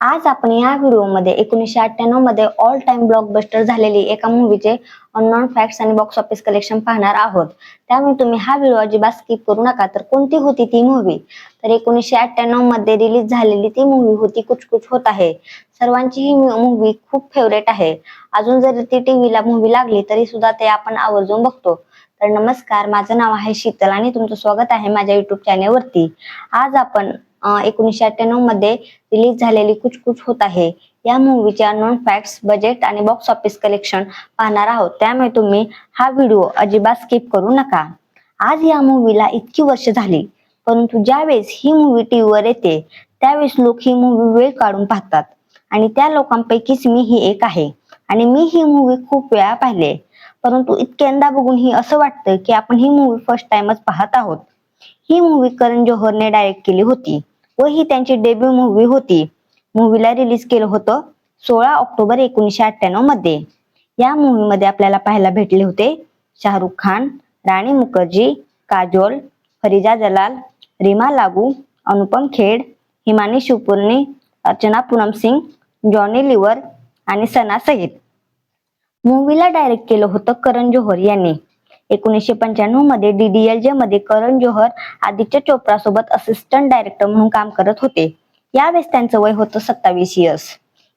आज आपण या व्हिडिओमध्ये 1998 मध्ये ऑल टाइम ब्लॉकबस्टर झालेली एका मूवीचे अननोन फॅक्ट्स आणि बॉक्स ऑफिस कलेक्शन पाहणार आहोत. त्यामुळे तुम्ही हा व्हिडिओ अजिबात स्किप करू नका. तर कोणती होती ती मूवी? तर 1998 मध्ये रिलीज झालेली ती मूवी होती कुछ कुछ होता है. सर्वांची ही मूवी खूप फेवरेट आहे. अजून जर ती टीव्हीला मूवी लागली तरी सुद्धा ते आपण आवर्जून बघतो. तर नमस्कार, माझं नाव आहे शीतल आणि तुमचं स्वागत आहे माझ्या युट्यूब चॅनल वरती. आज आपण 1998 मध्ये रिलीज झालेली कुछ कुछ होता है या मूवीचे अननोन फॅक्ट्स, बजेट आणि बॉक्स ऑफिस कलेक्शन पाहणार आहोत. त्यामुळे तुम्ही हा व्हिडिओ अजिबात स्किप करू नका. आज या मूवीला इतकी वर्ष झाली, परंतु ज्यावेळेस ही मूवी टीव्हीवर येते त्यावेळेस लोक ही मूवी वेळ काढून पाहतात आणि त्या लोकांपैकीच मी ही एक आहे. आणि मी ही मूवी खूप वेळा पाहिले, परंतु इतक्यांदा बघून ही असं वाटतं की आपण ही मूवी फर्स्ट टाइमच पाहत आहोत. ही मूवी करण जोहरने डायरेक्ट केली होती व ही त्यांची डेब्यू मूवी होती. मूवीला रिलीज केलं होतं 16 ऑक्टोबर 1998 मध्ये. या मूवी मध्ये आपल्याला पाहायला भेटले होते शाहरुख खान, राणी मुखर्जी, काजोल, फरीजा जलाल, रीमा लागू, अनुपम खेर, हिमानी शिवपुर्णी, अर्चना पूनम सिंग, जॉनी लिव्हर आणि सना सहित. मूवीला डायरेक्ट केलं होतं करण जोहर यांनी. 1995 मध्ये DDLJ मध्ये करण जोहर आदित्य चोप्रा सोबत असिस्टंट डायरेक्टर म्हणून काम करत होते. यावेळेस त्यांचं वय होतं 27 इयर्स.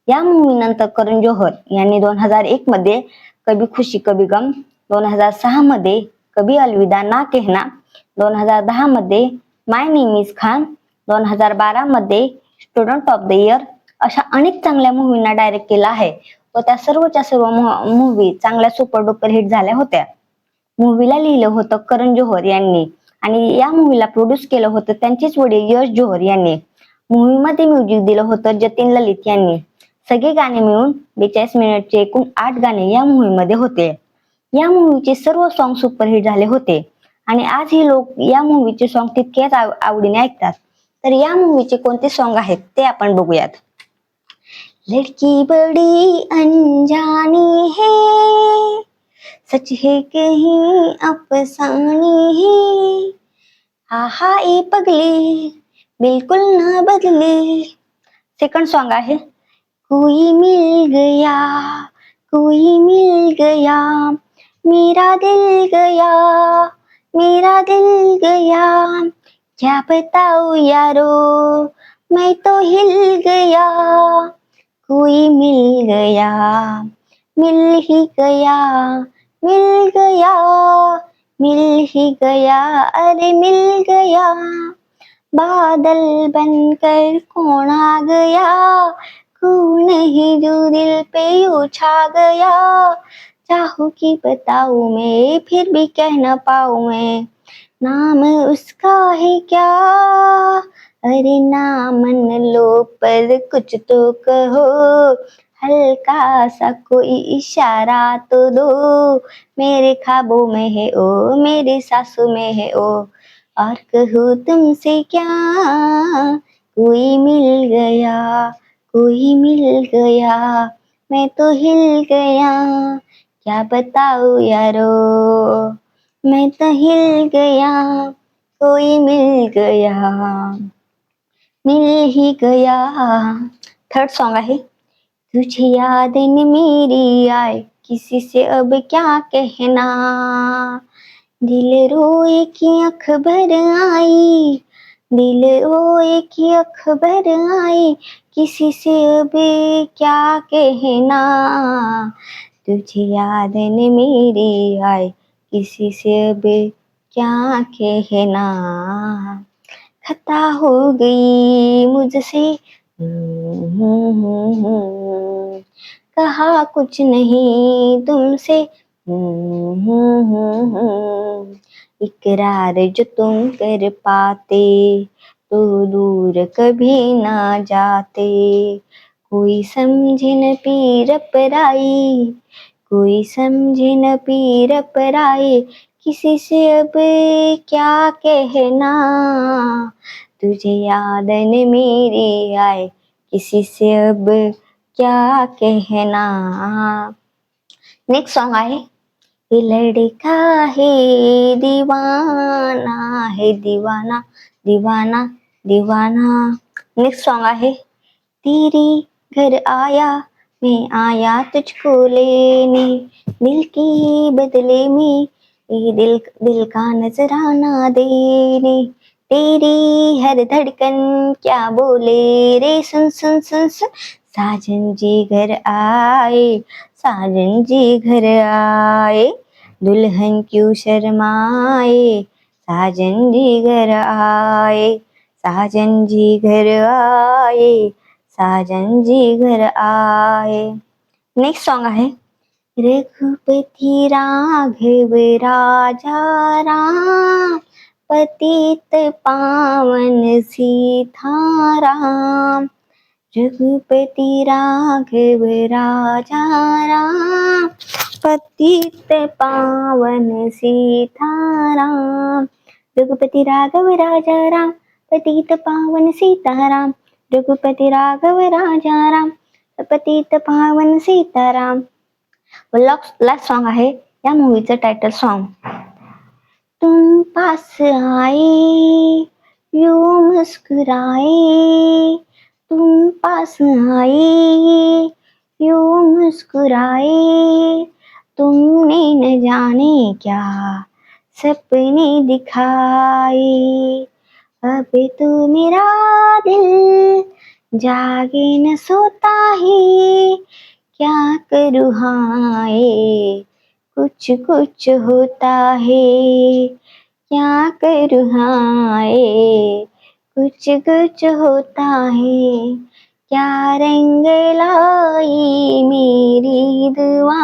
या मूवी नंतर करण जोहर यांनी 2001 मध्ये कभी खुशी कभी गम, 2006 मध्ये कभी अलविदा ना कहना, 2010 मध्ये माय नेम इज खान, 2012 मध्ये स्टुडंट ऑफ द इयर अशा अनेक चांगल्या मूवींना डायरेक्ट केला आहे व त्या सर्वच्या सर्व मूवी चांगल्या सुपर डुपर हिट झाल्या होत्या. मूवीला लिहिलं होतं करण जोहर यांनी आणि या मूवीला प्रोड्यूस केलं होतं त्यांचेच वडील यश जोहर यांनी. मूवीमध्ये म्युझिक दिलं होतं जतीन ललित यांनी. सगळे गाणे मिळून 42 मिनिटचे एकूण 8 गाणे या मूवीमध्ये होते. या मूवीचे सर्व सॉन्ग सुपरहिट झाले होते आणि आजही लोक या मूवीचे सॉन्ग तितक्याच आवडीने ऐकतात. तर या मूवीचे कोणते सॉन्ग आहेत ते आपण बघूयात. लड़की बड़ी अनजानी है, सच है कहीं अफसानी है, हा हा ए पगली बिल्कुल ना बदले. सेकंड सॉन्ग आहे कोई मिल गया, कोई मिल गया, मेरा दिल गया, मेरा दिल गया, क्या बताऊं यारो मैं तो हिल गया, कोई मिल गया, मिल ही गया, मिल गया, मिल ही गया, अरे मिल गया, बादल बनकर कौन आ गया, कौन है जो दिल पे यूं छा गया, चाहूं कि बताऊं मैं फिर भी कह न पाऊं मैं, नाम उसका है क्या, अरे ना मन लो पर कुछ तो कहो, हल्का सा कोई इशारा तो दो, मेरे ख्वाबों में है ओ, मेरी सांसों में है ओ, और कहूँ तुमसे क्या, कोई मिल गया, कोई मिल गया, मैं तो हिल गया, क्या बताऊं यारो मैं तो हिल गया, कोई मिल गया, मिल ही गया. थर्ड सॉन्ग आहे तुझे याद न मेरी आए, किसी से अब क्या कहना, दिल रोए कि अखबर आई, दिल रोए कि अखबर आई, किसी से अब क्या कहना, तुझे याद न मेरी आए, किसी से अब क्या कहना, खता हो गई मुझसे, कहा कुछ नहीं तुमसे, इकरार जो तुम कर पाते तो दूर कभी ना जाते, कोई समझे न पीर पराई, कोई समझे न पीर पराई, किसी से अब क्या कहना, तुझे याद न मेरी आए, किसी से अब क्या कहना. नेक्स्ट सॉन्ग आहे ये लड़का है दीवाना है, दीवाना दीवाना दीवाना. नेक्स्ट सॉन्ग आहे तेरी घर आया, मैं आया तुझको लेने, दिल की बदले में ये दिल दिल का नजराना देने, तेरी हर धड़कन क्या बोले रे, सुन सुन सुन सुन, साजन जी घर आए, साजन जी घर आए, दुल्हन क्यों शर्माए, साजन जी घर आए, साजन जी घर आए, साजन जी घर आए. नेक्स्ट सॉन्ग आहे रघुपती राघव राजा राम, पतित पावन सीताराम, रघुपती राघव राजा राम, पतित पावन सीताराम, रघुपती राघव राजा राम, पतित पावन सीताराम, रघुपती राघव राजा राम, पतित पावन सीताराम. लास्ट सॉन्ग आहे या मूवीचं टायटल सॉन्ग. तुम पास आए यूं मुस्कुराए, तुम पास आए यूं मुस्कुराए, तुमने न जाने क्या सपने दिखाए, अब तो मेरा दिल जागे न सोता है, क्या करूँ हाय कुछ कुछ होता है, क्या करूँ हाय कुछ कुछ होता है, क्या रंग लाई मेरी दुआ.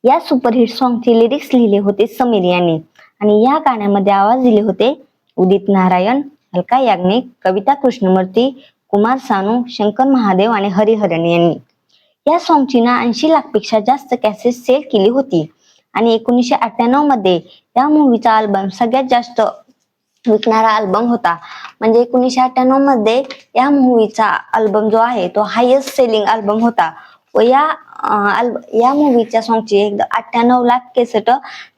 या सुपरहिट सॉन्गचे लिरिक्स लिहिले होते समीर यांनी आणि या गाण्यामध्ये आवाज दिले होते उदित नारायण, अलका याग्निक, कविता कृष्णमूर्ती, कुमार सानू, शंकर महादेव आणि हरिहरन यांनी. या सॉन्गची ना 80 लाख पेक्षा जास्त कॅसेट सेल केली होती आणि 1998 मध्ये या मूवीचा अल्बम सगळ्यात जास्त विकणारा अल्बम होता. म्हणजे 1998 मध्ये या मूवीचा अल्बम जो आहे तो हायेस्ट सेलिंग अल्बम होता व या मूवीच्या सॉन्गची 98 लाख कॅसेट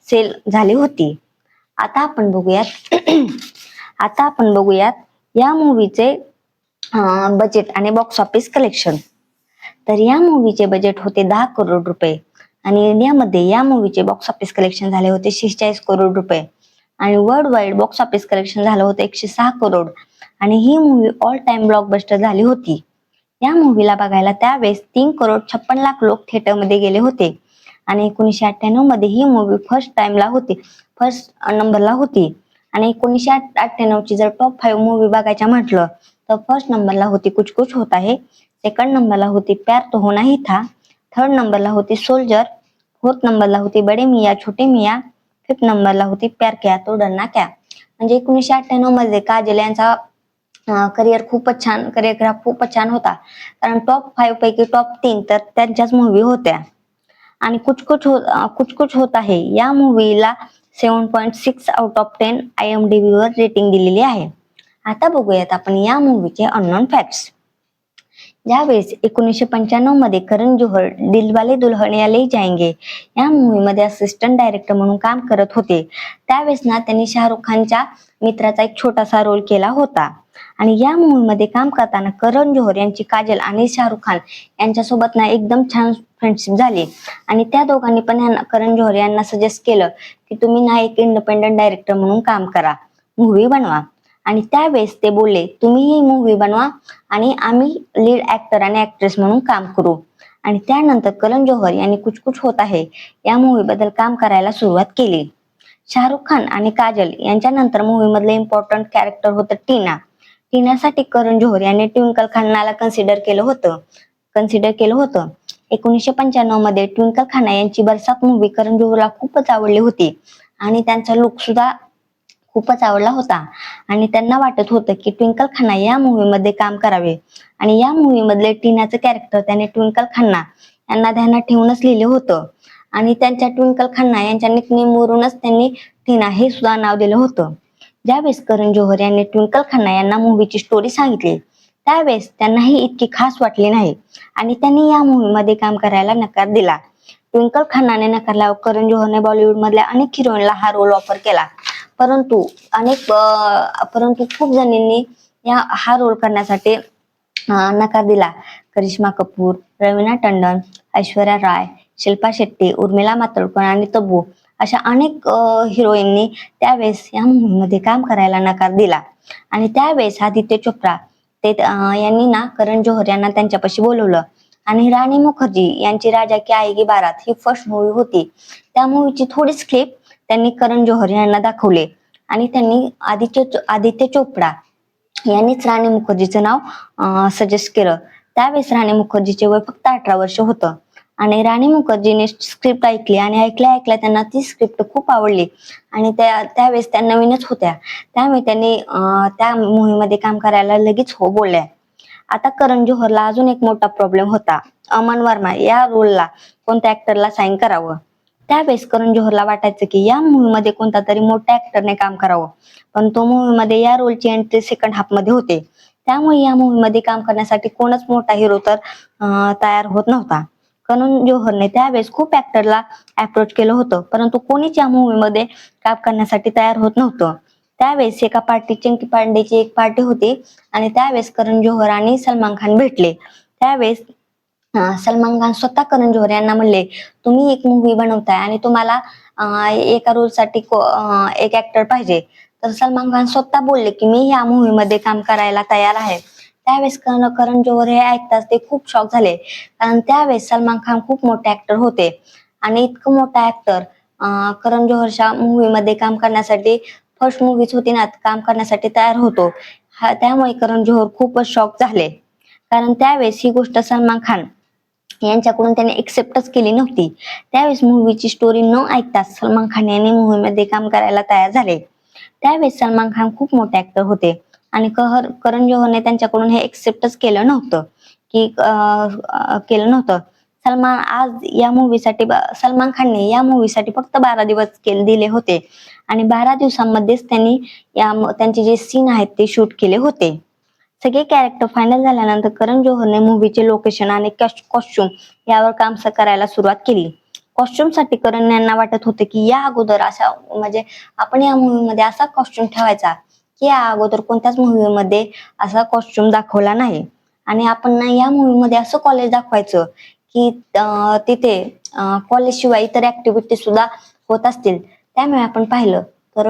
सेल झाली होती. आता आपण बघूयात आता आपण बघूयात या मूवीचे बजेट आणि बॉक्स ऑफिस कलेक्शन. तर या मूवीचे बजेट होते 10 करोड रुपये आणि इंडियामध्ये या मूवीचे बॉक्स ऑफिस कलेक्शन झाले होते 46 करोड रुपये आणि world wide box office collection झालं होतं 106 करोड आणि ही मूवी ऑल टाइम ब्लॉकबस्टर झाली होती. या मूवीला बघायला त्यावेळेस 3,56,00,000 लोक थिएटरमध्ये गेले होते आणि 1998 मध्ये ही मूवी फर्स्ट नंबरला होती आणि 1998 ची जर टॉप 5 मूवी बघायच्या म्हटलं तर फर्स्ट नंबरला होती कुछ कुछ होता है, सेकंड नंबरला होती प्यार तो होना ही था, थर्ड नंबरला होती सोल्जर, फोर्थ नंबरला होती बडे मियां छोटे मियां, फिफ्थ नंबरला होती प्यार किया तो डरना क्या. म्हणजे 1998 मध्ये काजल यांचा करिअर खूपच छान होता कारण टॉप 5 पैकी टॉप 3 तर त्यांच्याच मूवी होत्या आणि कुछ कुछ होता है या मूवीला 7.6 आउट ऑफ 10 IMDb वर रेटिंग दिलेली आहे. आता बघूयात आपण या मूवीचे अननोन फॅक्ट्स. ज्यावेळेस 1995 मध्ये करण जोहर दिलवाले दुल्हनिया ले जाएंगे या मूवीमध्ये असिस्टंट डायरेक्टर म्हणून काम करत होते त्यावेळेस ना त्यांनी शाहरुख खानच्या मित्राचा एक छोटासा रोल केला होता आणि या मूवीमध्ये काम करताना करण जोहर यांची काजल आणि शाहरुख खान यांच्यासोबत ना एकदम छान फ्रेंडशिप झाली आणि त्या दोघांनी पण करण जोहर यांना सजेस्ट केलं की तुम्ही ना एक इंडिपेंडंट डायरेक्टर म्हणून काम करा, मूवी बनवा. आणि त्यावेळेस ते बोलले तुम्ही ही मूवी बनवा आणि आम्ही लीड ऍक्टर आणि ऍक्ट्रेस म्हणून काम करू. आणि त्यानंतर करण जोहर यांनी कुछ कुछ होता है या मूवी बद्दल काम करायला सुरुवात केली. शाहरुख खान आणि काजल यांच्यानंतर मूवी मधलं इम्पॉर्टंट कॅरेक्टर होतं टीनासाठी करण जोहर यांनी ट्विंकल खन्नाला कन्सिडर केलं होतं. 1995 मध्ये ट्विंकल खन्ना यांची बरसात मूवी करण जोहरला खूपच आवडली होती आणि त्यांचा लुक सुद्धा खूपच आवडला होता आणि त्यांना वाटत होतं की ट्विंकल खन्ना या मूवी मध्ये काम करावे आणि या मूवी मधले टीनाचं कॅरेक्टर त्याने ट्विंकल खन्ना यांना ध्यानात ठेवूनच लिहिलं होतं आणि त्यांच्या ट्विंकल खन्ना यांच्या निकनेम वरूनच त्यांनी टीना हे सुद्धा नाव दिलं होतं. ज्यावेळेस करण जोहर यांनी ट्विंकल खन्ना यांना मूवीची स्टोरी सांगितली त्यावेळेस त्यांनाही इतकी खास वाटली नाही आणि त्यांनी या मूवी मध्ये काम करायला नकार दिला. ट्विंकल खन्नाने नकारल्यावर करण जोहरने बॉलिवूड मधल्या अनेक हिरोईनला हा रोल ऑफर केला परंतु खूप जणींनी हा रोल करण्यासाठी नकार दिला. करिश्मा कपूर, रवीना टंडन, ऐश्वर्या राय, शिल्पा शेट्टी, उर्मिला मातोंडकर आणि तब्बू अशा अनेक हिरोईननी त्यावेळेस या मूवीमध्ये काम करायला नकार दिला. आणि त्यावेळेस आदित्य चोप्रा यांनी ना करण जोहर यांना त्यांच्यापाशी बोलवलं. आणि राणी मुखर्जी यांची राजा की आएगी बारात ही फर्स्ट मूवी होती. त्या मूवीची थोडीच क्लिप त्यांनी करण जोहर यांना दाखवले आणि त्यांनी आदित्य चोप्रा यांनीच राणी मुखर्जीचं नाव सजेस्ट केलं. त्यावेळेस राणी मुखर्जीचे वय फक्त 18 वर्ष होतं. आणि राणी मुखर्जीने स्क्रिप्ट ऐकली आणि ऐकल्या त्यांना ती स्क्रिप्ट खूप आवडली. आणि त्यावेळेस त्या नवीनच होत्या, त्यामुळे त्यांनी त्या मूवीमध्ये काम करायला लगेच हो बोलल्या. आता करण जोहरला अजून एक मोठा प्रॉब्लेम होता. अमन वर्मा या रोलला कोणत्या ऍक्टरला साईन करावं. त्यावेळेस करण जोहरला वाटायचं की या मूवीमध्ये कोणता तरी मोठ्या ऍक्टरने काम करावं, पण तो मूवीमध्ये या रोलची एंट्री सेकंड हाफ मध्ये होते. त्यामुळे या मूवीमध्ये काम करण्यासाठी कोणच मोठा हिरो तर तयार होत नव्हता. करण जोहरने त्यावेळेस खूप ऍक्टरला अप्रोच केलं होतं, परंतु कोणीच या मूवीमध्ये काम करण्यासाठी तयार होत नव्हतं. त्यावेळेस एका पार्टी चंकी पांडेची एक पार्टी होती आणि त्यावेळेस करण जोहर आणि सलमान खान भेटले. त्यावेळेस सलमान खान स्वतः करण जोहर यांना म्हणले, तुम्ही एक मूवी बनवताय आणि तुम्हाला एका रोल साठी एक ऍक्टर पाहिजे. तर सलमान खान स्वतः बोलले की मी या मूवी मध्ये काम करायला तयार आहे. त्यावेळेस करण जोहर हे ऐकताच ते खूप शॉक झाले, कारण त्यावेळेस सलमान खान खूप मोठे ऍक्टर होते आणि इतकं मोठा ऍक्टर करण जोहरच्या मूवी मध्ये काम करण्यासाठी, फर्स्ट मूवीच होती ना, काम करण्यासाठी तयार होतो. त्यामुळे करण जोहर खूपच शॉक झाले, कारण त्यावेळेस ही गोष्ट सलमान खान यांच्याकडून त्याने एक्सेप्टच केली नव्हती. त्यावेळेस मूवीची स्टोरी न ऐकताच सलमान खान यांनी मूवीमध्ये काम करायला तयार झाले. त्यावेळेस सलमान खान खूप मोठे ऍक्टर होते आणि करण जोहरने त्यांच्याकडून हे एक्सेप्टच केलं नव्हतं सलमान खानने या मूवीसाठी फक्त 12 दिवस दिले होते आणि 12 दिवसांमध्येच त्यांनी त्यांचे जे सीन आहेत ते शूट केले होते. सगळे कॅरेक्टर फायनल झाल्यानंतर करण जोहरने मूवीचे लोकेशन आणि कॉस्ट्युम यावर काम करायला सुरुवात केली. कॉस्ट्युम साठी करण यांना वाटत होते की या अगोदर म्हणजे आपण या मूवीमध्ये असा कॉस्ट्युम ठेवायचा की या अगोदर कोणत्याच मूवीमध्ये असा कॉस्ट्युम दाखवला नाही. आणि आपण ना या मूवीमध्ये असं कॉलेज दाखवायचं की तिथे कॉलेज शिवाय इतर ऍक्टिव्हिटी सुद्धा होत असतील. त्यामुळे आपण पाहिलं तर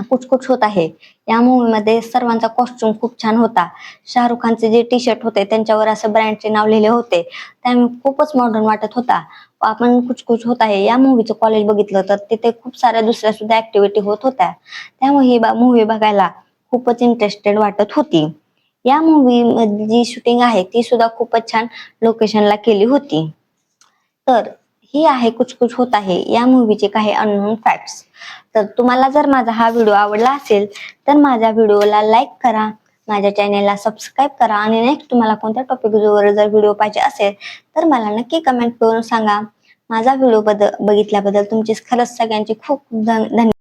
कुछ कुछ होता है या मूवी मध्ये सर्वांचा कॉस्ट्युम खूप छान होता. शाहरुख खानचे जे टी शर्ट होते त्यांच्यावर असं ब्रँडचे नाव लिहिले होते, त्यामुळे खूपच मॉडर्न वाटत होता. आपण कुछ कुछ होता है या मूवीचं कॉलेज बघितलं तर तिथे खूप साऱ्या दुसऱ्या सुद्धा ऍक्टिव्हिटी होत होत्या. त्यामुळे ही मूवी बघायला खूपच इंटरेस्टेड वाटत होती. या मूवी मध्ये जी शूटिंग आहे ती सुद्धा खूपच छान लोकेशनला केली होती. तर ही आहे कुछ कुछ होता है या मूवीचे काही अननोन फॅक्ट्स. तर तुम्हाला जर माझा हा व्हिडिओ आवडला असेल तर माझ्या व्हिडिओला लाईक करा, माझ्या चॅनेलला सबस्क्राईब करा आणि नेक्स्ट तुम्हाला कोणत्या टॉपिकवर जर व्हिडिओ पाहिजे असेल तर मला नक्की कमेंट करून सांगा. माझा व्हिडिओ बघितल्याबद्दल तुमचे खरंच सगळ्यांचे खूप खूप धन्यवाद.